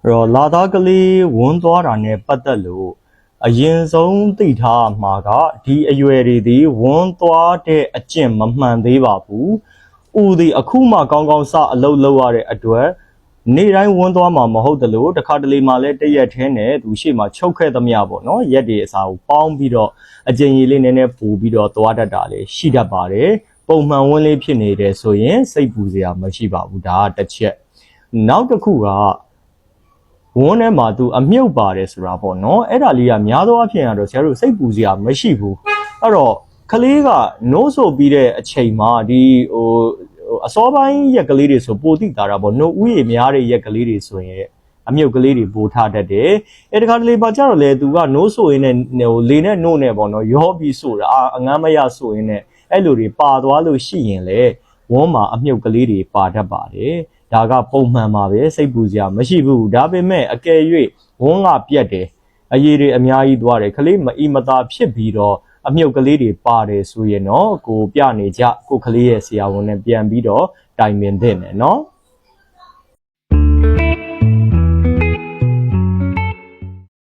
တော့လာသားကလေးဝန်းသွားတာနဲ့ပတ်သက်လို့အရင်ဆုံးသိထားမှာကဒီအရွယ်တွေဒီဝန်းသွားတဲ့အကျင့်မမှန်သေးပါဘူး။ဦးဒီအခုမှကောင်းကောင်းစအလုပ်လုပ်ရတဲ့အတွက်နေ့တိုင်းဝန်းသွားမှာမဟုတ်တယ်လို့တခါတလေမှလည်းတရက်ထဲနဲ့သူရှေ့မှာချုပ်ခဲ့သမျှပေါ့နော်ရက်တွေအစားကိုပေါင်းပြီးတော့အကျဉ်းကြီးလေးနည်းနည်းပို့ပြီးတော့သွားတတ်တာလေရှိတတ်ပါတယ်ပုံမှန်ဝန်းလေးဖြစ်နေတယ်ဆိုရင်စိတ်ပူစရာမရှိပါဘူးဒါကတစ်ချက်နောက်တစ်ခုကဝန်းထဲမှာသူအမြုပ်ပါတယ်ဆိုတာပေါ့နော်အဲ့ဒါလေးကများသောအားဖြင့်ကတော့ဆရာတို့စိတ်ပူစရာမရှိဘူးအဲ့တော့ကလေးကနိုးဆိုပြီးတဲ့အချိန်မှာဒီအစောပိုင်းရက်ကလေးတွေဆိုပိုတိတာတာပေါ့နှုတ်ဥယျာဉ်များတဲ့ရက်ကလေးတွေဆိုရင်အမြုပ်ကလေးတွေပိုထားတတ်တယ်အဲတခါတလေပါကြတော့လေသူကနိုးဆိုရင်လည်းလေနဲ့နို့နဲ့ပေါ့နော်ရောပြီးဆိုတာအငမ်းမရဆိုရင်လည်းအဲ့လိုတွေပါသွားလို့ရှိရင်လေဝန်းမှာအမြုပ်ကလေးတွေပါတတ်ပါတယ်ဒါကပုံမှန်ပါပဲစိတ်ပူစရာမရှိဘူးဒါပေမဲ့အကယ်၍ဝန်းကပြတ်တယ်အရည်တွေအများကြီးသွားတယ်ကလေးမအီမသာဖြစ်ပြီးတော့အမြုပ်ကလေးတွေပါတယ်ဆိုရင်တော့ကိုပြနေကြကိုကလေးရဲ့ဆရာဝန်နဲ့ပြန်ပြီးတော့တိုင်ပင်သင့်တယ်နော်